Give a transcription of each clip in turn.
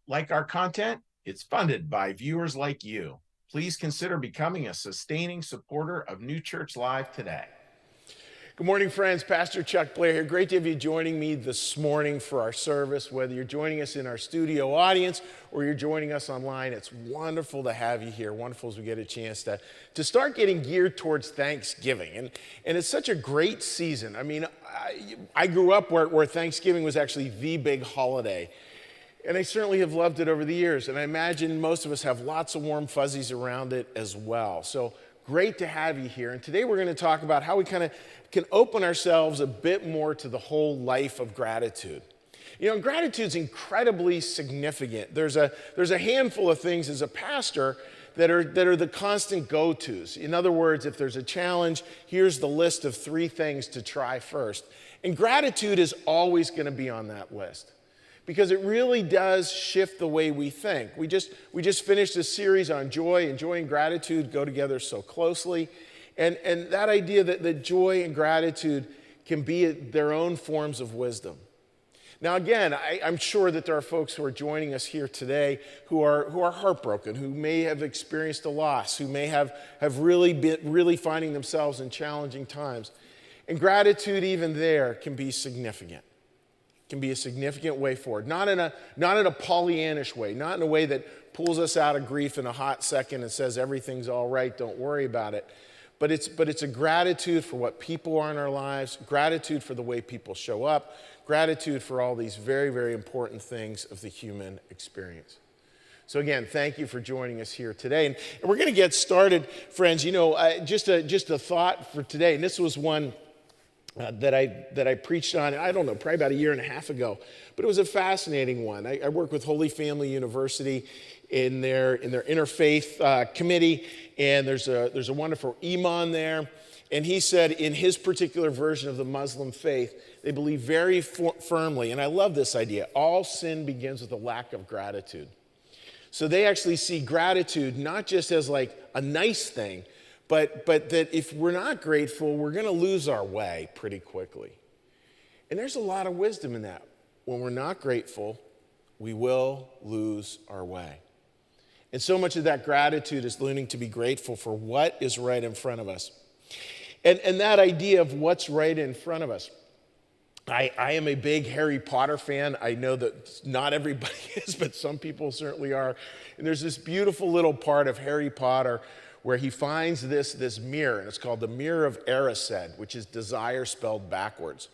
Like our content? It's funded by viewers like you. Please consider becoming a sustaining supporter of New Church Live today. Good morning, friends. Pastor Chuck Blair here. Great to have you joining me this morning for our service. Whether you're joining us in our studio audience or you're joining us online, it's wonderful to have you here. Wonderful as we get a chance to start getting geared towards Thanksgiving. And it's such a great season. I mean, I grew up where Thanksgiving was actually the big holiday. And I certainly have loved it over the years. And I imagine most of us have lots of warm fuzzies around it as well. So great to have you here. And today we're going to talk about how we kind of can open ourselves a bit more to the whole life of gratitude. You know, gratitude's incredibly significant. There's a handful of things as a pastor that are the constant go-tos. In other words, if there's a challenge, here's the list of 3 things to try first. And gratitude is always going to be on that list, because it really does shift the way we think. We just finished a series on joy, and joy and gratitude go together so closely. And that idea that joy and gratitude can be their own forms of wisdom. Now again, I'm sure that there are folks who are joining us here today who are heartbroken, who may have experienced a loss, who may have really finding themselves in challenging times. And gratitude even there can be significant. Can be a significant way forward. Not in a Pollyannish way, not in a way that pulls us out of grief in a hot second and says everything's all right, don't worry about it. But it's a gratitude for what people are in our lives, gratitude for the way people show up, gratitude for all these very, very important things of the human experience. So again, thank you for joining us here today. And we're going to get started, friends. You know, just a thought for today, and this was one that I preached on, I don't know, probably about 1.5 years ago. But it was a fascinating one. I work with Holy Family University in their interfaith committee, and there's a wonderful imam there. And he said in his particular version of the Muslim faith, they believe very firmly, and I love this idea, all sin begins with a lack of gratitude. So they actually see gratitude not just as like a nice thing, but that if we're not grateful, we're going to lose our way pretty quickly. And there's a lot of wisdom in that. When we're not grateful, we will lose our way. And so much of that gratitude is learning to be grateful for what is right in front of us. And that idea of what's right in front of us. I am a big Harry Potter fan. I know that not everybody is, but some people certainly are. And there's this beautiful little part of Harry Potter where he finds this mirror, and it's called the Mirror of Erised, which is desire spelled backwards.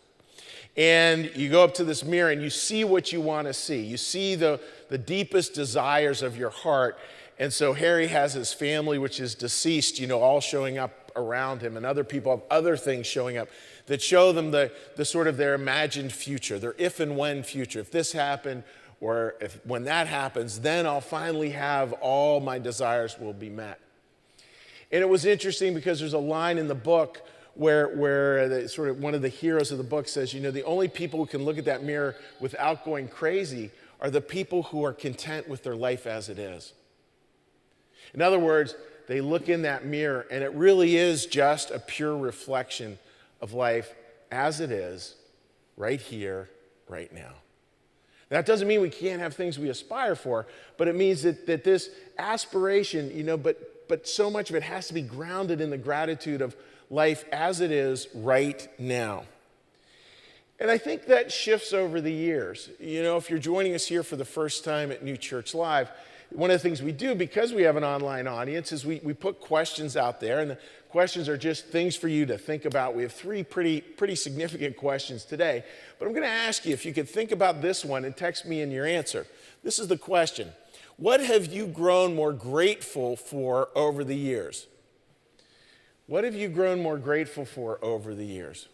And you go up to this mirror and you see what you want to see. You see the deepest desires of your heart. And so Harry has his family, which is deceased, you know, all showing up around him, and other people have other things showing up that show them the sort of their imagined future, their if and when future. If this happened, or when that happens, then I'll finally have all my desires will be met. And it was interesting because there's a line in the book where sort of one of the heroes of the book says, you know, the only people who can look at that mirror without going crazy are the people who are content with their life as it is. In other words, they look in that mirror and it really is just a pure reflection of life as it is, right here, right now. That doesn't mean we can't have things we aspire for, but it means that this aspiration, you know, but so much of it has to be grounded in the gratitude of life as it is right now. And I think that shifts over the years. You know, if you're joining us here for the first time at New Church Live, one of the things we do, because we have an online audience, is we put questions out there, and the questions are just things for you to think about. We have 3 pretty significant questions today, but I'm going to ask you if you could think about this one and text me in your answer. This is the question. What have you grown more grateful for over the years? What have you grown more grateful for over the years?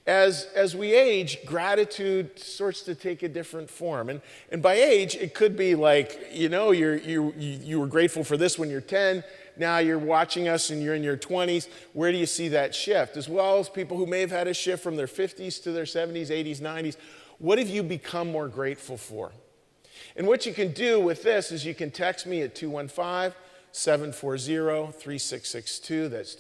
As we age, gratitude starts to take a different form. And by age, it could be like, you know, you were grateful for this when you're 10, now you're watching us and you're in your 20s. Where do you see that shift? As well as people who may have had a shift from their 50s to their 70s, 80s, 90s. What have you become more grateful for? And what you can do with this is you can text me at 215-740-3662. That's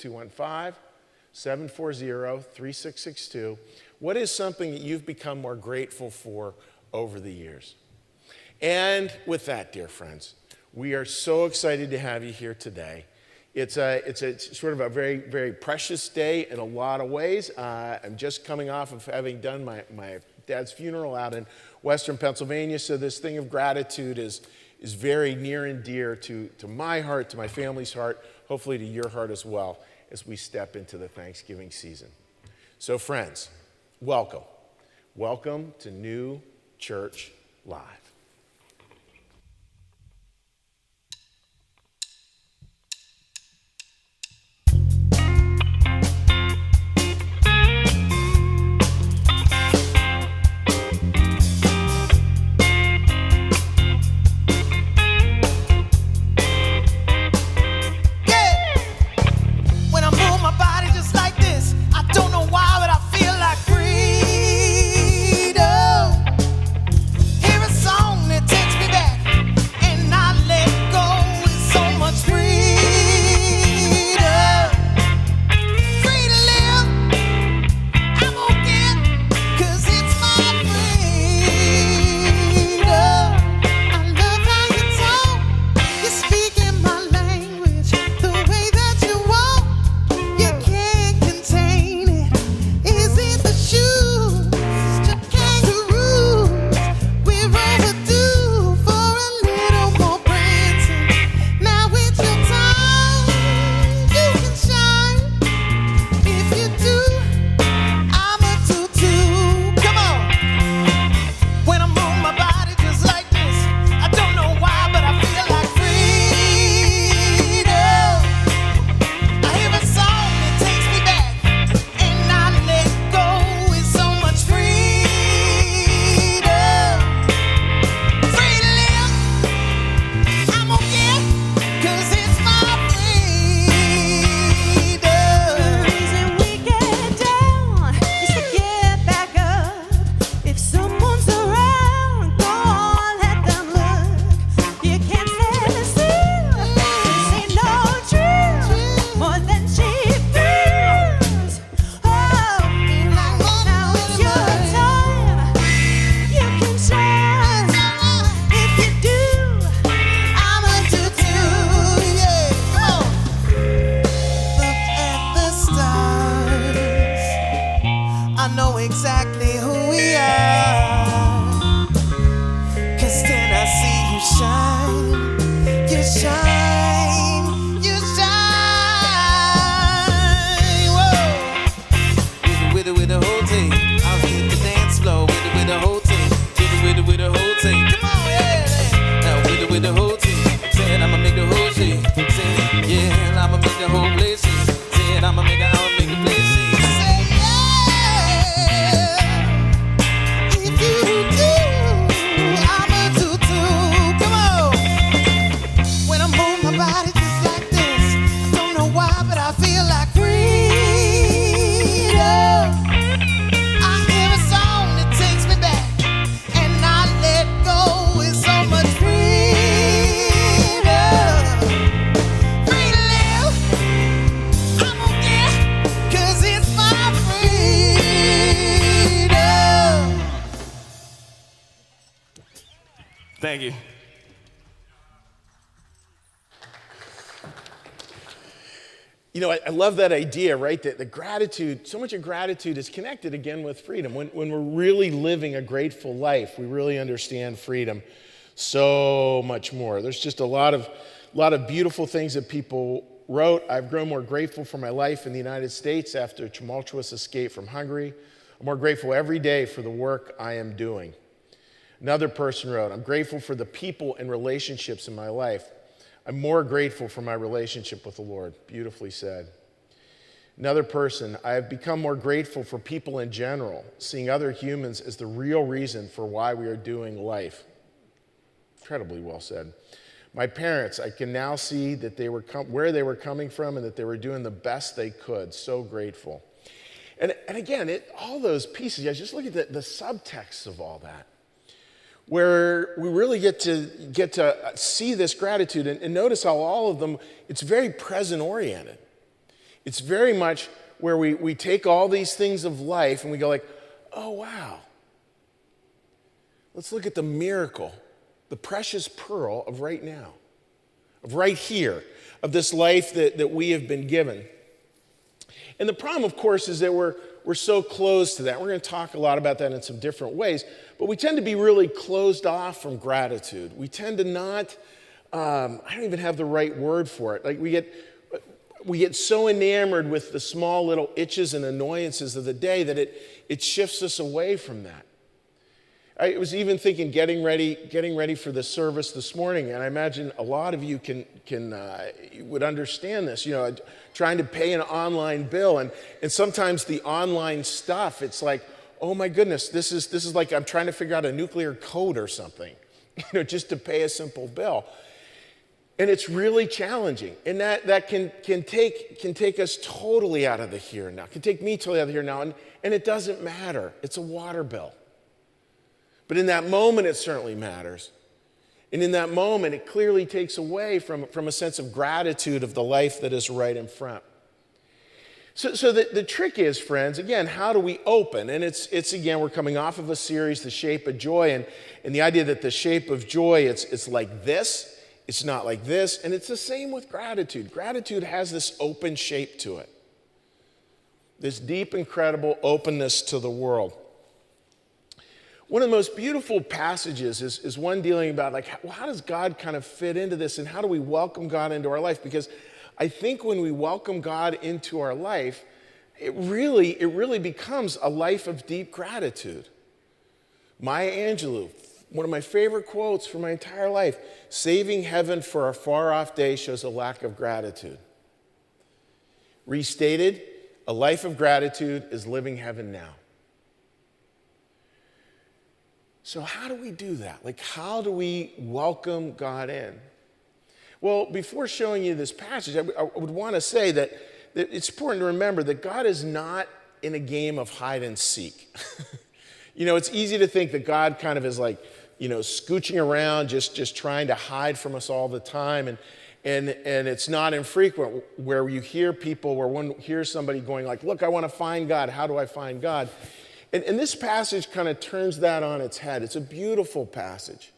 215-740-3662. What is something that you've become more grateful for over the years? And with that, dear friends, we are so excited to have you here today. It's sort of a very, very precious day in a lot of ways. I'm just coming off of having done my dad's funeral out in Western Pennsylvania, so this thing of gratitude is very near and dear to my heart, to my family's heart, hopefully to your heart as well, as we step into the Thanksgiving season. So friends, welcome. Welcome to New Church Live. Thank you. You know, I love that idea, right? That the gratitude, so much of gratitude is connected again with freedom. When we're really living a grateful life, we really understand freedom so much more. There's just a lot of beautiful things that people wrote. I've grown more grateful for my life in the United States after a tumultuous escape from Hungary. I'm more grateful every day for the work I am doing. Another person wrote, I'm grateful for the people and relationships in my life. I'm more grateful for my relationship with the Lord. Beautifully said. Another person, I have become more grateful for people in general, seeing other humans as the real reason for why we are doing life. Incredibly well said. My parents, I can now see that they were where they were coming from and that they were doing the best they could. So grateful. And again, all those pieces, I just look at the subtext of all that, where we really get to see this gratitude and notice how all of them, it's very present oriented. It's very much where we take all these things of life and we go like, oh wow, let's look at the miracle the precious pearl of right now, of right here, of this life that we have been given. And the problem, of course, is that we're so closed to that. We're going to talk a lot about that in some different ways, but we tend to be really closed off from gratitude. We tend to not, I don't even have the right word for it. Like we get so enamored with the small little itches and annoyances of the day that it shifts us away from that. I was even thinking getting ready for the service this morning, and I imagine a lot of you would understand this. You know, trying to pay an online bill, and sometimes the online stuff, it's like, oh my goodness, this is like I'm trying to figure out a nuclear code or something, you know, just to pay a simple bill. And it's really challenging, and that can take us totally out of the here and now. Can take me totally out of the here and now, and it doesn't matter. It's a water bill. But in that moment, it certainly matters. And in that moment, it clearly takes away from a sense of gratitude of the life that is right in front. So the trick is, friends, again, how do we open? And it's again, we're coming off of a series, The Shape of Joy, and the idea that the shape of joy, it's like this, it's not like this, and it's the same with gratitude. Gratitude has this open shape to it, this deep, incredible openness to the world. One of the most beautiful passages is one dealing about like, how does God kind of fit into this, and how do we welcome God into our life? Because I think when we welcome God into our life, it really becomes a life of deep gratitude. Maya Angelou, one of my favorite quotes for my entire life, saving heaven for a far-off day shows a lack of gratitude. Restated, a life of gratitude is living heaven now. So how do we do that? Like, how do we welcome God in? Well, before showing you this passage, I would want to say that it's important to remember that God is not in a game of hide and seek. You know, it's easy to think that God kind of is like, you know, scooching around, just trying to hide from us all the time. And it's not infrequent where you hear people, where one hears somebody going like, look, I want to find God. How do I find God? And this passage kind of turns that on its head. It's a beautiful passage.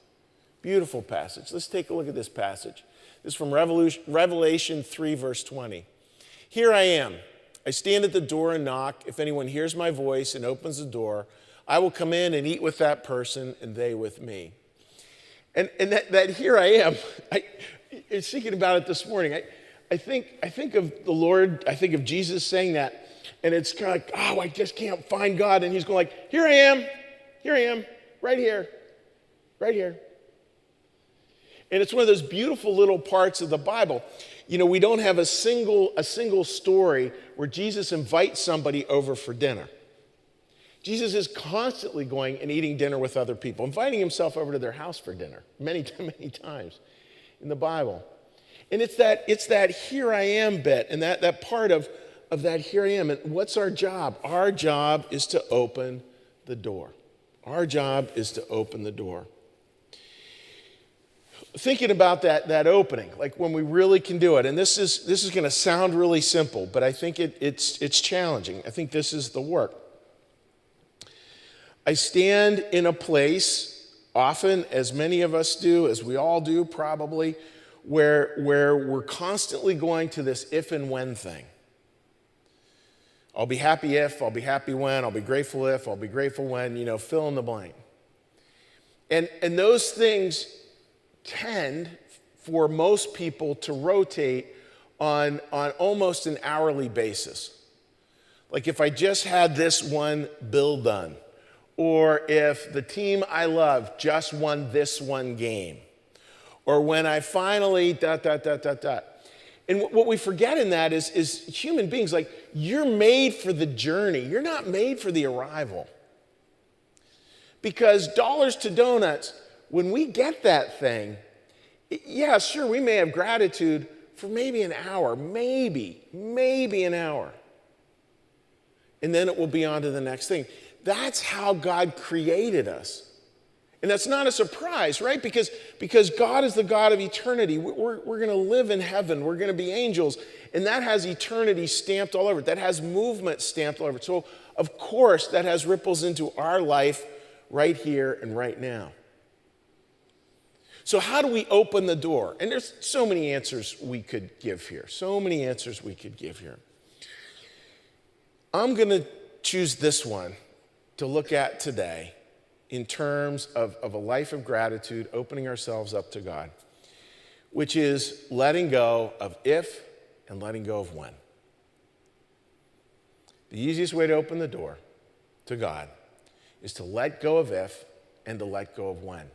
Beautiful passage. Let's take a look at this passage. This is from Revelation 3, verse 20. Here I am. I stand at the door and knock. If anyone hears my voice and opens the door, I will come in and eat with that person and they with me. And that here I am. I was thinking about it this morning. I think of the Lord, I think of Jesus saying that. And it's kind of like, oh, I just can't find God. And he's going like, here I am, right here. And it's one of those beautiful little parts of the Bible. You know, we don't have a single story where Jesus invites somebody over for dinner. Jesus is constantly going and eating dinner with other people, inviting himself over to their house for dinner many times in the Bible. And it's that here I am bit, and that part of that here I am. And what's our job? Our job is to open the door. Our job is to open the door. Thinking about that opening, like when we really can do it, and this is going to sound really simple, but I think it's challenging. I think this is the work. I stand in a place, often, as many of us do, as we all do probably, where we're constantly going to this if and when thing. I'll be happy if, I'll be happy when, I'll be grateful if, I'll be grateful when, you know, fill in the blank. And those things tend for most people to rotate on almost an hourly basis. Like if I just had this one bill done, or if the team I love just won this one game, or when I finally ... And what we forget in that is human beings, like, you're made for the journey. You're not made for the arrival. Because dollars to donuts, when we get that thing, yeah, sure, we may have gratitude for maybe an hour, maybe an hour. And then it will be on to the next thing. That's how God created us. And that's not a surprise, right? Because God is the God of eternity. We're going to live in heaven. We're going to be angels. And that has eternity stamped all over it. That has movement stamped all over it. So, of course, that has ripples into our life right here and right now. So how do we open the door? And there's so many answers we could give here. So many answers we could give here. I'm going to choose this one to look at today in terms of a life of gratitude, opening ourselves up to God, which is letting go of if and letting go of when. The easiest way to open the door to God is to let go of if and to let go of when.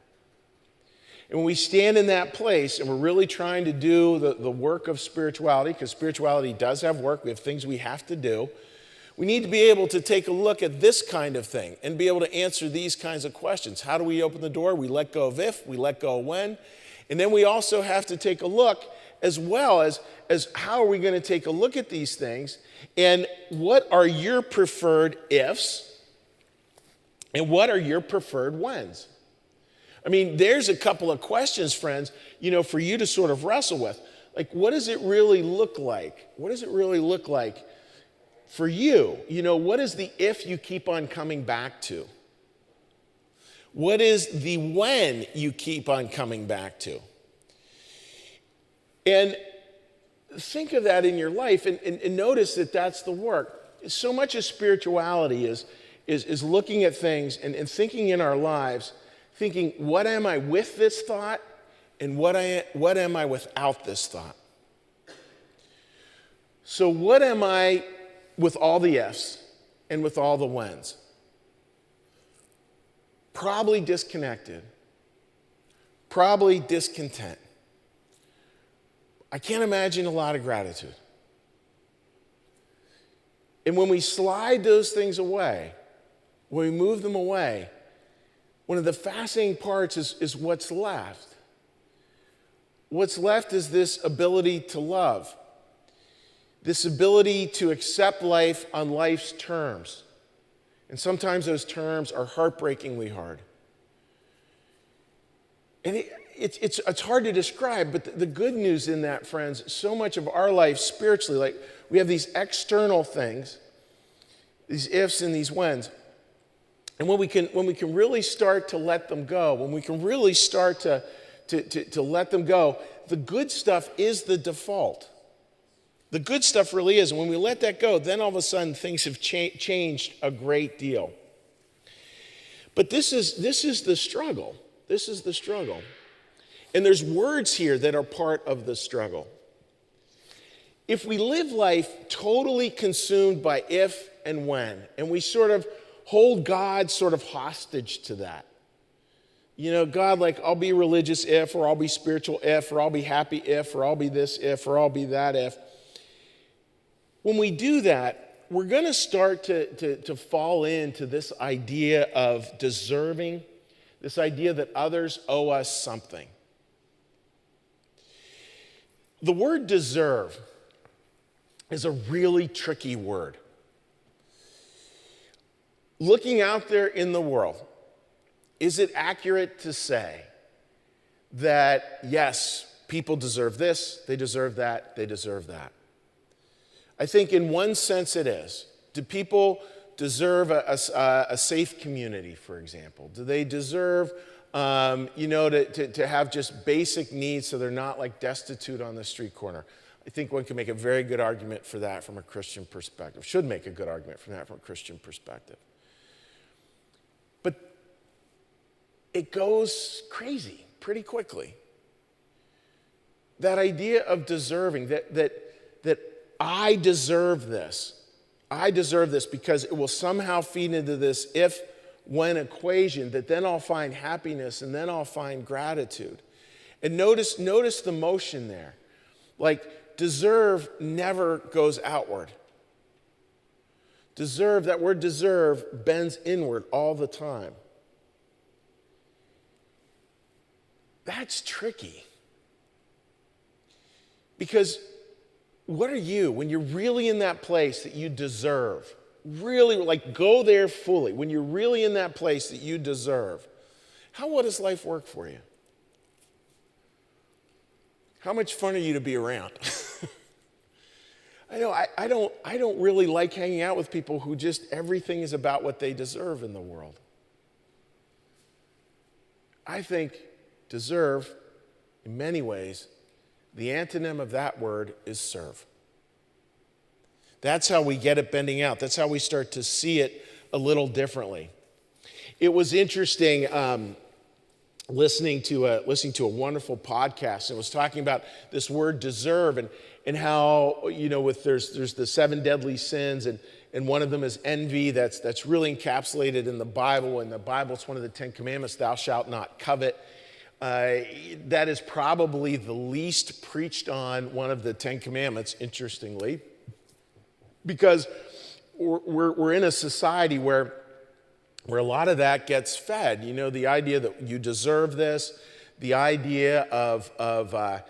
And when we stand in that place and we're really trying to do the work of spirituality, because spirituality does have work, we have things we have to do, we need to be able to take a look at this kind of thing and be able to answer these kinds of questions. How do we open the door? We let go of if, we let go of when. And then we also have to take a look as well as how are we going to take a look at these things and what are your preferred ifs and what are your preferred whens? I mean, there's a couple of questions, friends, for you to sort of wrestle with. Like, what does it really look like? What does it really look like for you? What is the if you keep on coming back to? What is the when you keep on coming back to? And think of that in your life and notice that that's the work. So much of spirituality is looking at things and thinking in our lives, thinking, what am I with this thought and what am I without this thought? So what am I with all the ifs and with all the whens? Probably disconnected, probably discontent. I can't imagine a lot of gratitude. And when we slide those things away, when we move them away, one of the fascinating parts is what's left. What's left is this ability to love, this ability to accept life on life's terms. And sometimes those terms are heartbreakingly hard. And it's hard to describe, but the good news in that, friends, so much of our life spiritually, like we have these external things, these ifs and these whens. And when we can really start to let them go, when we can really start to let them go, the good stuff is the default. The good stuff really is. And when we let that go, then all of a sudden things have changed a great deal. But this is the struggle. This is the struggle. And there's words here that are part of the struggle. If we live life totally consumed by if and when, and we sort of hold God sort of hostage to that. God, like, I'll be religious if, or I'll be spiritual if, or I'll be happy if, or I'll be this if, or I'll be that if. When we do that, we're going to start to fall into this idea of deserving, this idea that others owe us something. The word deserve is a really tricky word. Looking out there in the world, is it accurate to say that, yes, people deserve this, they deserve that, they deserve that? I think in one sense it is. Do people deserve a safe community, for example? Do they deserve, to have just basic needs so they're not like destitute on the street corner? I think one can make a very good argument for that from a Christian perspective, should make a good argument for that from a Christian perspective. But it goes crazy pretty quickly. That idea of deserving, that I deserve this. I deserve this because it will somehow feed into this if-when equation that then I'll find happiness and then I'll find gratitude. And notice the motion there. Like, deserve never goes outward. Deserve, that word deserve, bends inward all the time. That's tricky. Because what are you when you're really in that place that you deserve? Really, like, go there fully. When you're really in that place that you deserve, what does life work for you? How much fun are you to be around? I know I don't really like hanging out with people who just everything is about what they deserve in the world. I think Deserve, in many ways, the antonym of that word is serve. That's how we get it bending out. That's how we start to see it a little differently. It was interesting listening to a wonderful podcast. It was talking about this word deserve and how, there's the 7 deadly sins, and one of them is envy. That's really encapsulated in the Bible. In the Bible, it's one of the 10 commandments, thou shalt not covet. That is probably the least preached on one of the 10 commandments, interestingly, because we're in a society where a lot of that gets fed. The idea that you deserve this, the idea of that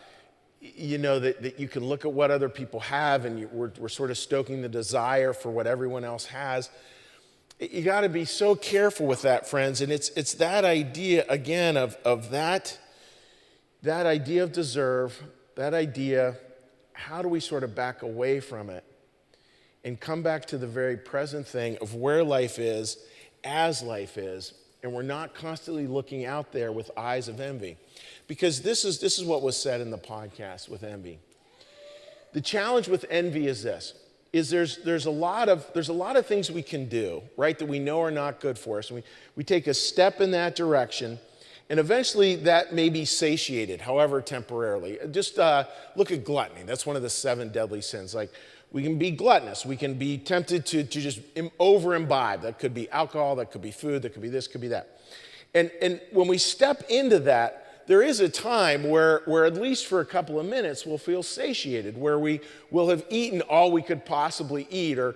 you can look at what other people have, and we're sort of stoking the desire for what everyone else has. You got to be so careful with that, friends. And it's that idea, again, of that idea of deserve, that idea, how do we sort of back away from it and come back to the very present thing of where life is, as life is, and we're not constantly looking out there with eyes of envy. Because this is what was said in the podcast with envy. The challenge with envy is this. There's a lot of things we can do, right, that we know are not good for us. And we take a step in that direction, and eventually that may be satiated, however temporarily. Just look at gluttony. That's one of the 7 deadly sins. Like, we can be gluttonous. We can be tempted to just over-imbibe. That could be alcohol, that could be food, that could be this, could be that. And when we step into that, there is a time where at least for a couple of minutes we'll feel satiated, where we will have eaten all we could possibly eat or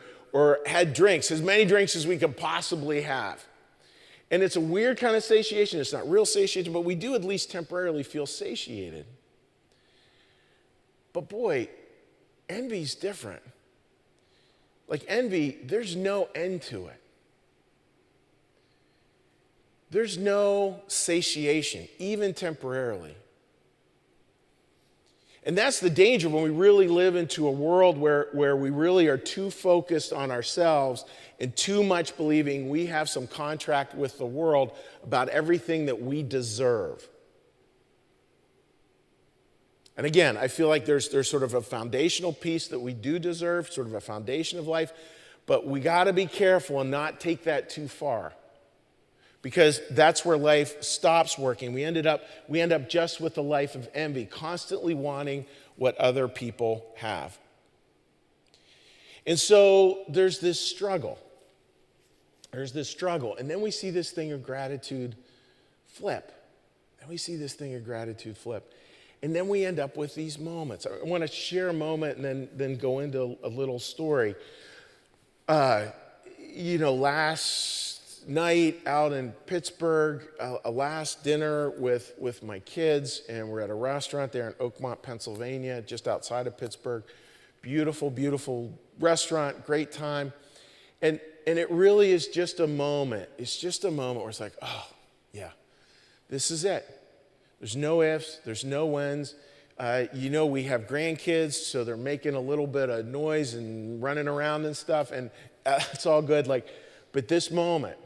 had drinks, as many drinks as we could possibly have. And it's a weird kind of satiation. It's not real satiation, but we do at least temporarily feel satiated. But boy, envy's different. Like envy, there's no end to it. There's no satiation, even temporarily. And that's the danger when we really live into a world where we really are too focused on ourselves and too much believing we have some contract with the world about everything that we deserve. And again, I feel like there's sort of a foundational piece that we do deserve, sort of a foundation of life, but we got to be careful and not take that too far. Because that's where life stops working. We end up just with the life of envy, constantly wanting what other people have. And so there's this struggle. And then we see this thing of gratitude flip. And then we end up with these moments. I want to share a moment and then go into a little story. Last night out in Pittsburgh, a last dinner with my kids, and we're at a restaurant there in Oakmont, Pennsylvania, just outside of Pittsburgh. Beautiful, beautiful restaurant, great time. And it really is just a moment. It's just a moment where it's like, oh, yeah, this is it. There's no ifs, there's no whens. We have grandkids, so they're making a little bit of noise and running around and stuff, and it's all good. But this moment,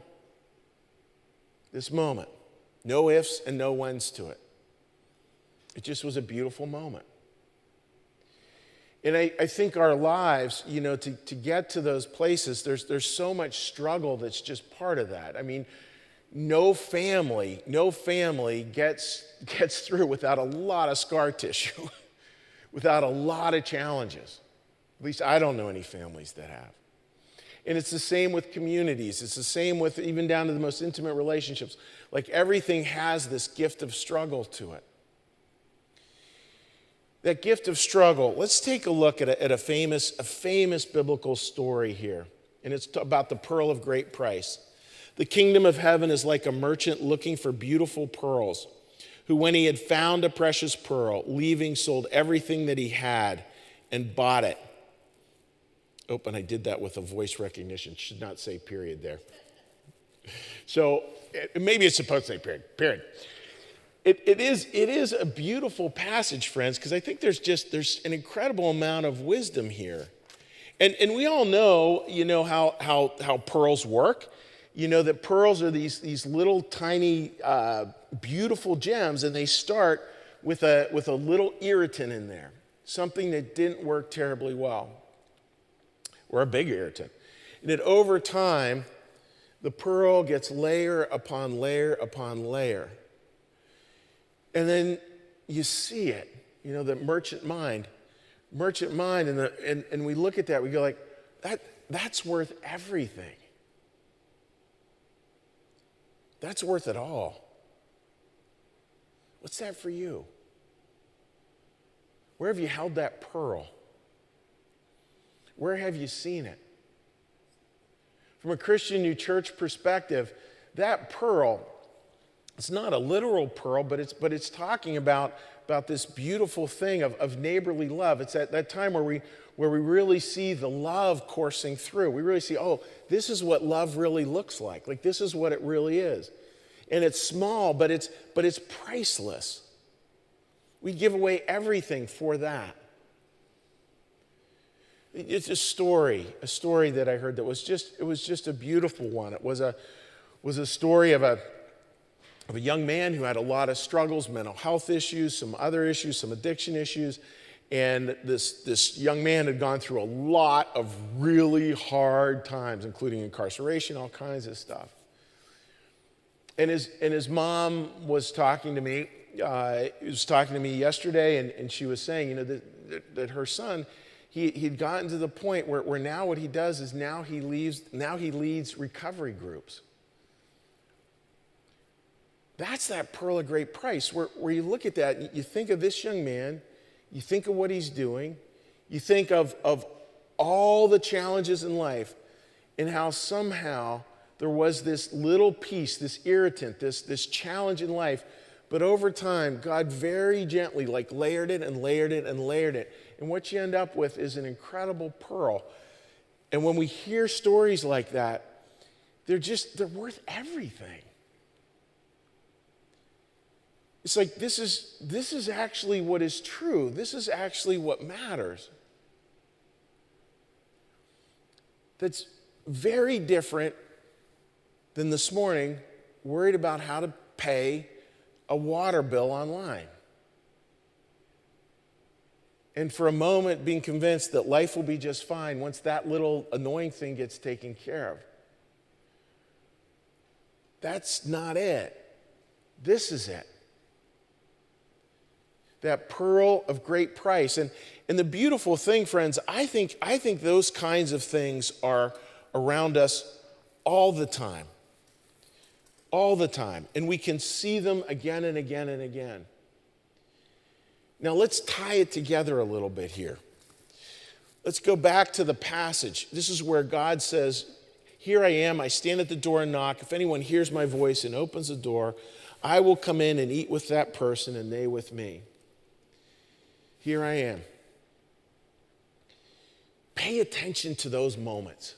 no ifs and no whens to it. It just was a beautiful moment. And I think our lives, to get to those places, there's so much struggle that's just part of that. I mean, no family gets through without a lot of scar tissue, without a lot of challenges. At least I don't know any families that have. And it's the same with communities. It's the same with even down to the most intimate relationships. Like everything has this gift of struggle to it. That gift of struggle, let's take a look at a famous biblical story here. And it's about the pearl of great price. The kingdom of heaven is like a merchant looking for beautiful pearls, who when he had found a precious pearl, leaving, sold everything that he had and bought it. Oh, and I did that with a voice recognition. Should not say period there. So maybe it's supposed to say period. It is a beautiful passage, friends, because I think there's an incredible amount of wisdom here. And we all know, how pearls work. you know that pearls are these little tiny beautiful gems, and they start with a little irritant in there, something that didn't work terribly well, or a big irritant. And that over time, the pearl gets layer upon layer upon layer. And then you see it, you know, the merchant mind, and we look at that, we go like, that's worth everything. That's worth it all. What's that for you? Where have you held that pearl? Where have you seen it? From a Christian New Church perspective, that pearl, it's not a literal pearl, but it's talking about this beautiful thing of neighborly love. It's at that time where we really see the love coursing through. We really see, oh, this is what love really looks like. Like, this is what it really is. And it's small, but it's priceless. We give away everything for that. It's a story that I heard that was just a beautiful one. It was a story of a young man who had a lot of struggles, mental health issues, some other issues, some addiction issues. And this young man had gone through a lot of really hard times, including incarceration, all kinds of stuff. And his mom was talking to me. Yesterday, and she was saying, you know, that her son, he'd gotten to the point where now what he does is now he leads recovery groups. That's that pearl of great price, where you look at that, and you think of this young man, you think of what he's doing, you think of all the challenges in life, and how somehow there was this little piece, this irritant, this challenge in life, but over time, God very gently layered it and layered it and layered it. And what you end up with is an incredible pearl. And when we hear stories like that, they're worth everything. It's like this is actually what is true. This is actually what matters. That's very different than this morning worried about how to pay a water bill online. And for a moment being convinced that life will be just fine once that little annoying thing gets taken care of. That's not it. This is it. That pearl of great price. And the beautiful thing, friends, I think those kinds of things are around us all the time. All the time. And we can see them again and again and again. Now let's tie it together a little bit here. Let's go back to the passage. This is where God says, "Here I am, I stand at the door and knock. If anyone hears my voice and opens the door, I will come in and eat with that person and they with me." Here I am. Pay attention to those moments.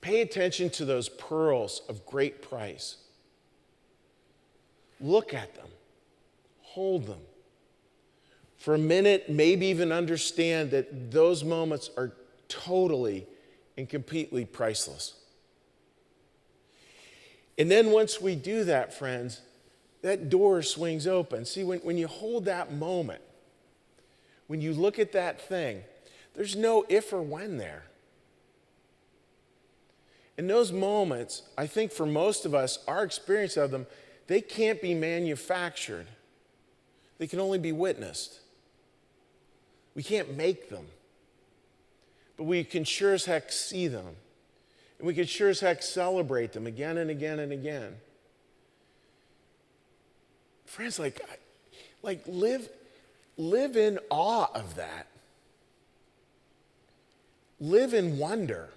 Pay attention to those pearls of great price. Look at them. Hold them. For a minute, maybe even understand that those moments are totally and completely priceless. And then once we do that, friends, that door swings open. See, when you hold that moment, when you look at that thing, there's no if or when there. In those moments, I think for most of us, our experience of them, they can't be manufactured. They can only be witnessed. We can't make them. But we can sure as heck see them. And we can sure as heck celebrate them again and again and again. Friends, live in awe of that. Live in wonder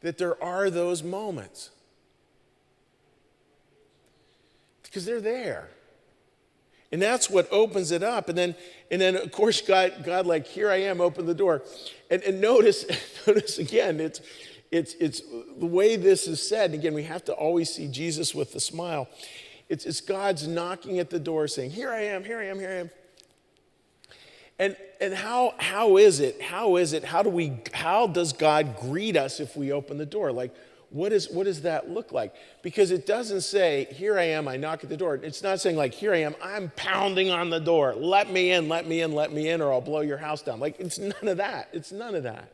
that there are those moments. Because they're there. And that's what opens it up. And then of course, God like, here I am, open the door. And notice again, it's the way this is said. And again, we have to always see Jesus with the smile. It's God's knocking at the door saying, here I am, here I am, here I am. And how is it? How does God greet us if we open the door? Like, What does that look like? Because it doesn't say, here I am, I knock at the door. It's not saying like, here I am, I'm pounding on the door. Let me in, let me in, let me in, or I'll blow your house down. Like, it's none of that. It's none of that.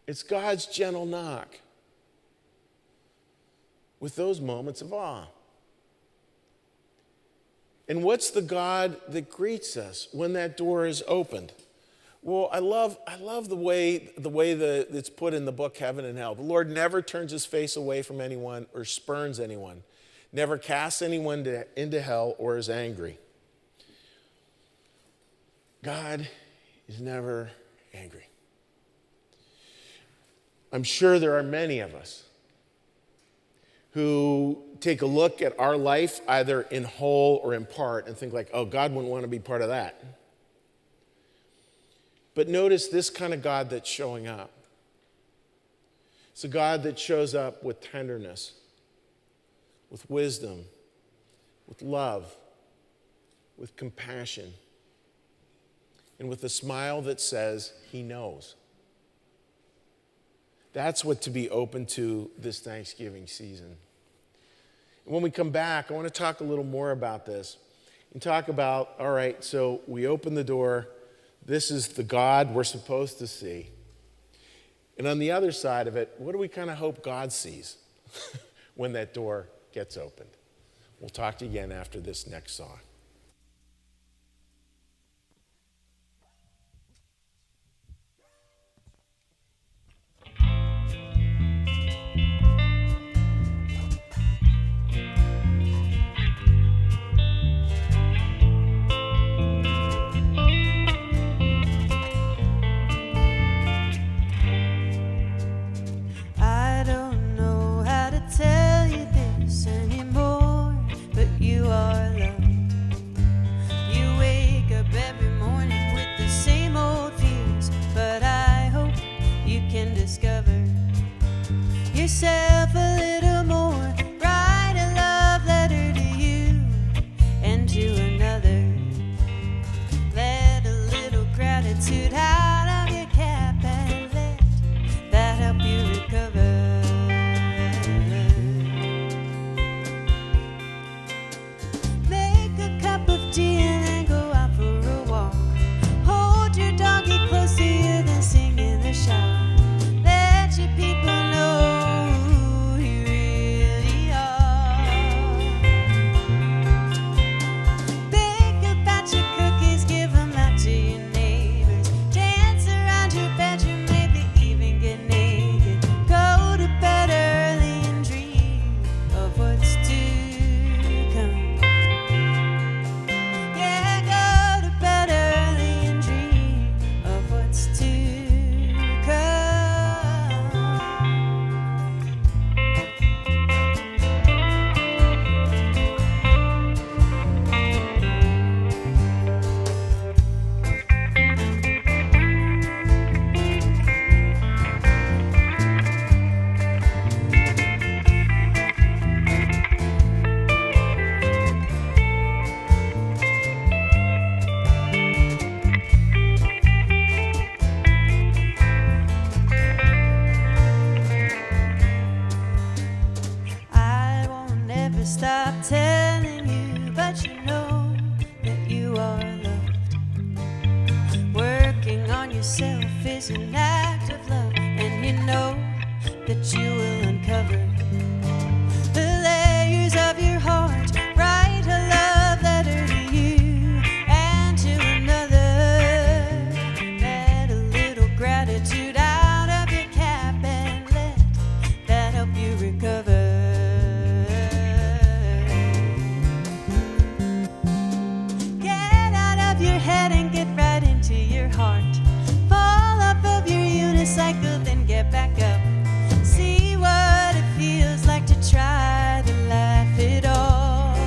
It's God's gentle knock with those moments of awe. And what's the God that greets us when that door is opened? Well, I love the way it's put in the book Heaven and Hell. The Lord never turns his face away from anyone or spurns anyone, never casts anyone into hell or is angry. God is never angry. I'm sure there are many of us who take a look at our life either in whole or in part and think like, oh, God wouldn't want to be part of that. But notice this kind of God that's showing up. It's a God that shows up with tenderness, with wisdom, with love, with compassion, and with a smile that says he knows. That's what to be open to this Thanksgiving season. And when we come back, I want to talk a little more about this and talk about, all right, so we open the door. This is the God we're supposed to see. And on the other side of it, what do we kind of hope God sees when that door gets opened? We'll talk to you again after this next song. Tell you this anymore, but you are loved. You wake up every morning with the same old fears, but I hope you can discover yourself a little more. Write a love letter to you and to another. Let a little gratitude out of your cap and let that help you recover. Tea and then go out for a walk. Hold your doggy close to you, then sing in the shower. Let your people know who you really are. Bake a batch of cookies, give them out to your neighbors. Dance around your bedroom, maybe even get naked. Go to bed early and dream of what's to come. Stop telling you, but you know that you are loved. Working on yourself is an act of love, and you know that you will uncover the layers of your heart. Write a love letter to you and to another. Let a little gratitude out of your cap and let that help you recover. And get right into your heart. Fall off of your unicycle, then get back up. See what it feels like to try to laugh it off.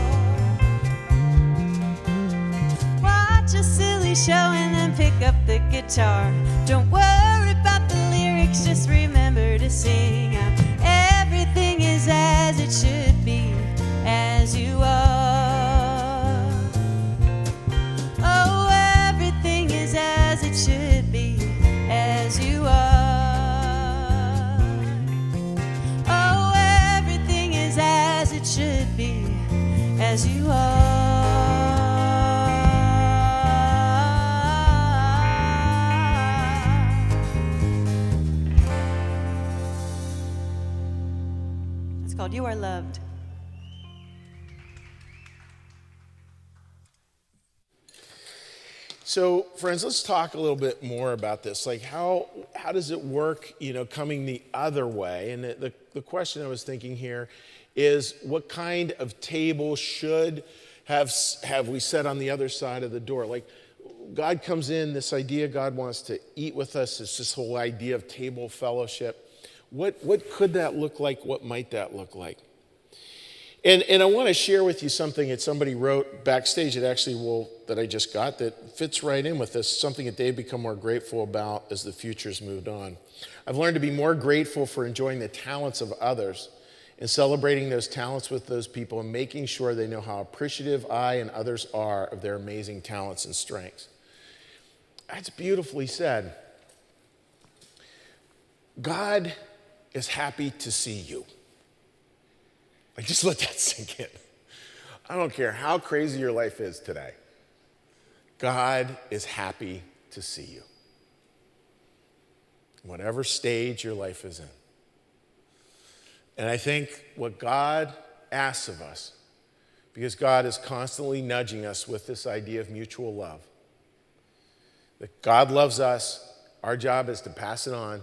Watch a silly show and then pick up the guitar. Don't worry about the lyrics, just remember to sing out. Everything is as it should be, as you are. As it should be, as you are. world. You are loved. So, friends, let's talk a little bit more about this. Like, how does it work, coming the other way? And the question I was thinking here is, what kind of table should have we set on the other side of the door? Like, God comes in, this idea God wants to eat with us. It's this whole idea of table fellowship. What could that look like? What might that look like? And I want to share with you something that somebody wrote backstage that I just got that fits right in with this, something that they've become more grateful about as the future's moved on. I've learned to be more grateful for enjoying the talents of others and celebrating those talents with those people and making sure they know how appreciative I and others are of their amazing talents and strengths. That's beautifully said. God is happy to see you. Like, just let that sink in. I don't care how crazy your life is today. God is happy to see you. Whatever stage your life is in. And I think what God asks of us, because God is constantly nudging us with this idea of mutual love, that God loves us, our job is to pass it on.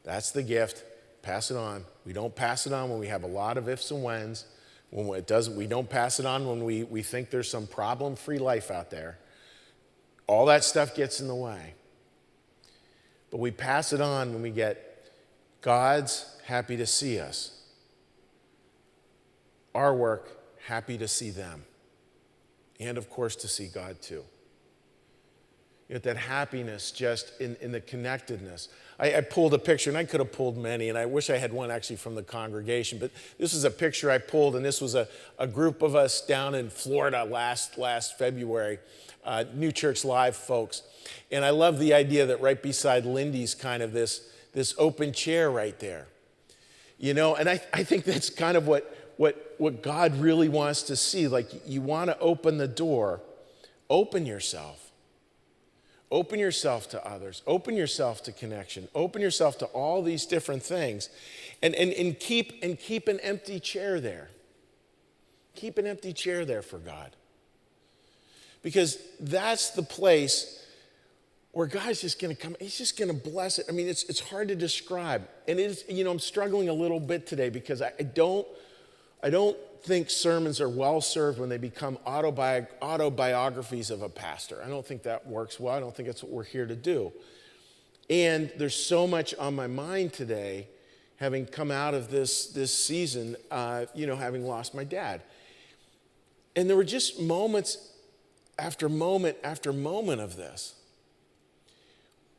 That's the gift. Pass it on. We don't pass it on when we have a lot of ifs and whens. When it doesn't, we don't pass it on when we think there's some problem-free life out there. All that stuff gets in the way. But we pass it on when we get God's happy to see us. Our work, happy to see them. And of course, to see God too. That happiness just in the connectedness. I pulled a picture, and I could have pulled many, and I wish I had one actually from the congregation, but this is a picture I pulled, and this was a group of us down in Florida last February, New Church Live folks. And I love the idea that right beside Lindy's kind of this open chair right there. And I think that's kind of what God really wants to see. Like, you want to open the door, open yourself. Open yourself to others. Open yourself to connection. Open yourself to all these different things. And keep an empty chair there. Keep an empty chair there for God. Because that's the place where God's just going to come. He's just going to bless it. I mean, it's hard to describe. And it is, I'm struggling a little bit today because I don't think sermons are well served when they become autobiographies of a pastor. I don't think that works well. I don't think that's what we're here to do. And there's so much on my mind today, having come out of this season, having lost my dad. And there were just moments after moment after moment of this,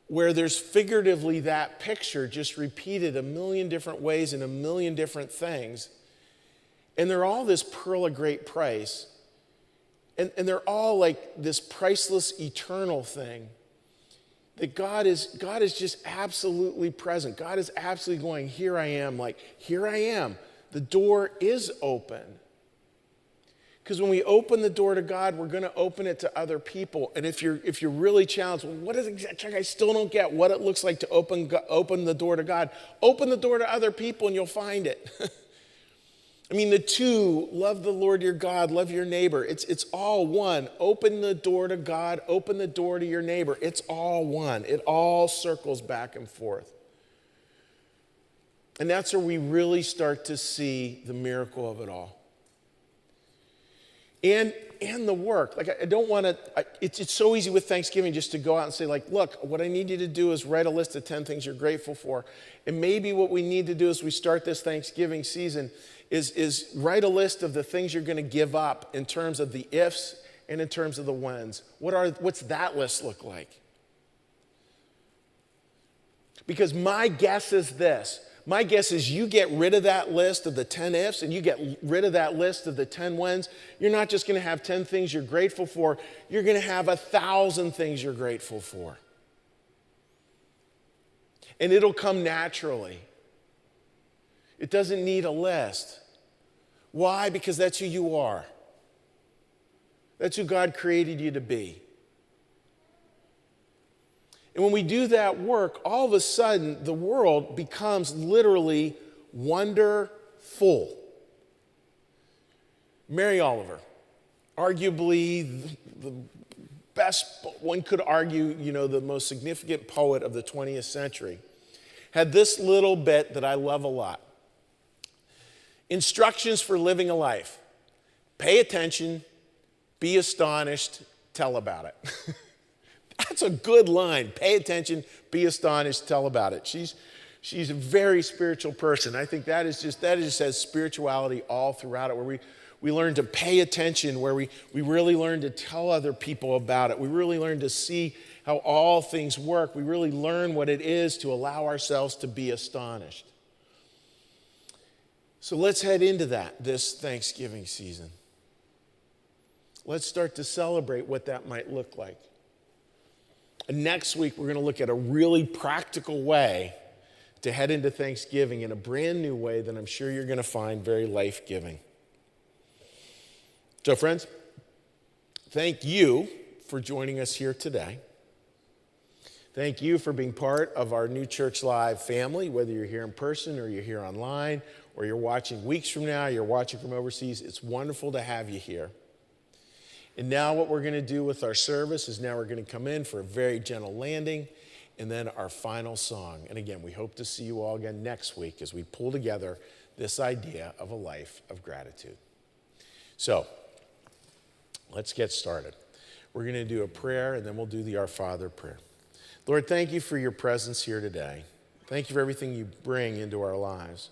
where there's figuratively that picture just repeated a million different ways in a million different things. And they're all this pearl of great price. And they're all like this priceless, eternal thing. That God is just absolutely present. God is absolutely going, here I am. Like, here I am. The door is open. Because when we open the door to God, we're going to open it to other people. And if you're really challenged, well, what is it? I still don't get what it looks like to open the door to God. Open the door to other people and you'll find it. I mean, the two, love the Lord your God, love your neighbor. It's all one. Open the door to God, open the door to your neighbor. It's all one. It all circles back and forth. And that's where we really start to see the miracle of it all. And the work. Like, I don't want to, it's so easy with Thanksgiving just to go out and say, like, look, what I need you to do is write a list of 10 things you're grateful for. And maybe what we need to do as we start this Thanksgiving season is write a list of the things you're going to give up in terms of the ifs and in terms of the whens. What's that list look like? Because my guess is this. My guess is you get rid of that list of the 10 ifs and you get rid of that list of the 10 whens. You're not just going to have 10 things you're grateful for. You're going to have 1,000 things you're grateful for. And it'll come naturally. It doesn't need a list. Why? Because that's who you are. That's who God created you to be. And when we do that work, all of a sudden, the world becomes literally wonderful. Mary Oliver, arguably the best, one could argue, the most significant poet of the 20th century, had this little bit that I love a lot. Instructions for living a life. Pay attention, be astonished, tell about it. That's a good line. Pay attention, be astonished, tell about it. She's a very spiritual person. I think that just has spirituality all throughout it, where we learn to pay attention, where we really learn to tell other people about it. We really learn to see how all things work. We really learn what it is to allow ourselves to be astonished. So let's head into that this Thanksgiving season. Let's start to celebrate what that might look like. And next week, we're going to look at a really practical way to head into Thanksgiving in a brand new way that I'm sure you're going to find very life-giving. So, friends, thank you for joining us here today. Thank you for being part of our New Church Live family, whether you're here in person or you're here online or you're watching weeks from now, you're watching from overseas. It's wonderful to have you here. And now what we're going to do with our service is now we're going to come in for a very gentle landing and then our final song. And again, we hope to see you all again next week as we pull together this idea of a life of gratitude. So, let's get started. We're going to do a prayer, and then we'll do the Our Father prayer. Lord, thank you for your presence here today. Thank you for everything you bring into our lives.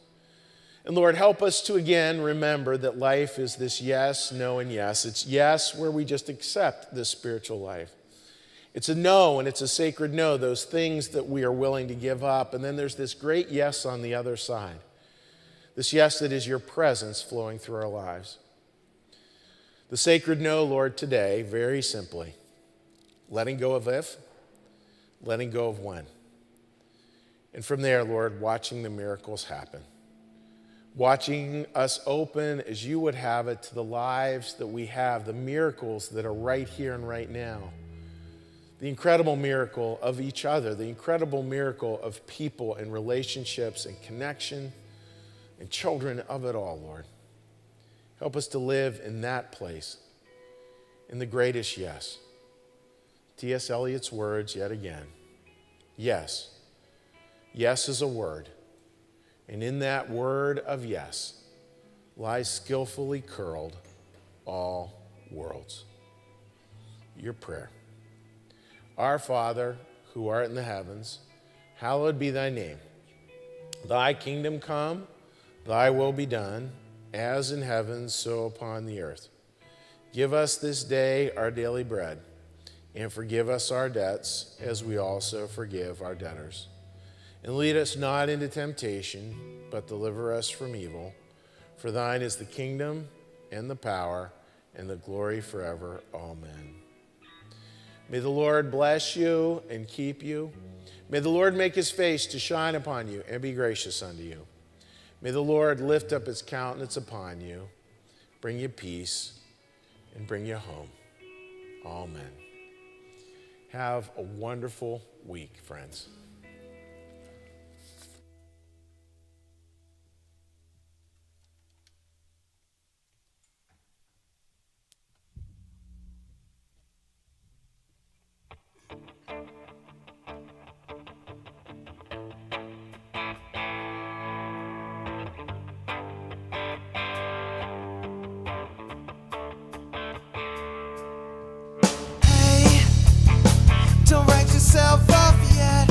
And Lord, help us to again remember that life is this yes, no, and yes. It's yes where we just accept this spiritual life. It's a no, and it's a sacred no, those things that we are willing to give up. And then there's this great yes on the other side. This yes that is your presence flowing through our lives. The sacred no, Lord, today, very simply, letting go of if, letting go of when. And from there, Lord, watching the miracles happen. Watching us open as you would have it to the lives that we have, the miracles that are right here and right now. The incredible miracle of each other, the incredible miracle of people and relationships and connection and children of it all, Lord. Help us to live in that place, in the greatest yes. T.S. Eliot's words yet again. Yes. Yes is a word. And in that word of yes lies skillfully curled all worlds. Your prayer. Our Father, who art in the heavens, hallowed be thy name. Thy kingdom come, thy will be done, as in heaven, so upon the earth. Give us this day our daily bread, and forgive us our debts, as we also forgive our debtors. And lead us not into temptation, but deliver us from evil. For thine is the kingdom, and the power, and the glory forever. Amen. May the Lord bless you and keep you. May the Lord make his face to shine upon you and be gracious unto you. May the Lord lift up his countenance upon you, bring you peace, and bring you home. Amen. Have a wonderful week, friends. Don't write yourself off yet.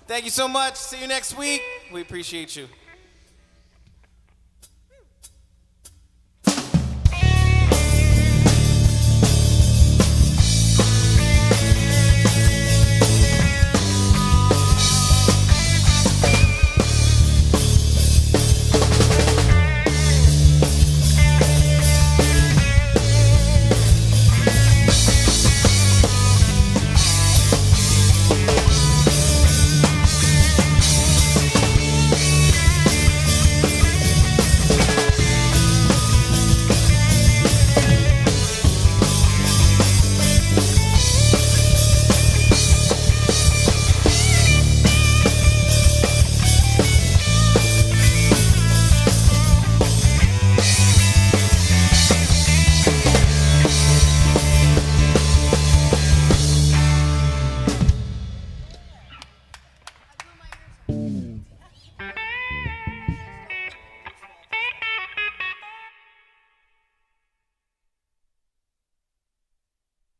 Thank you so much. See you next week. We appreciate you.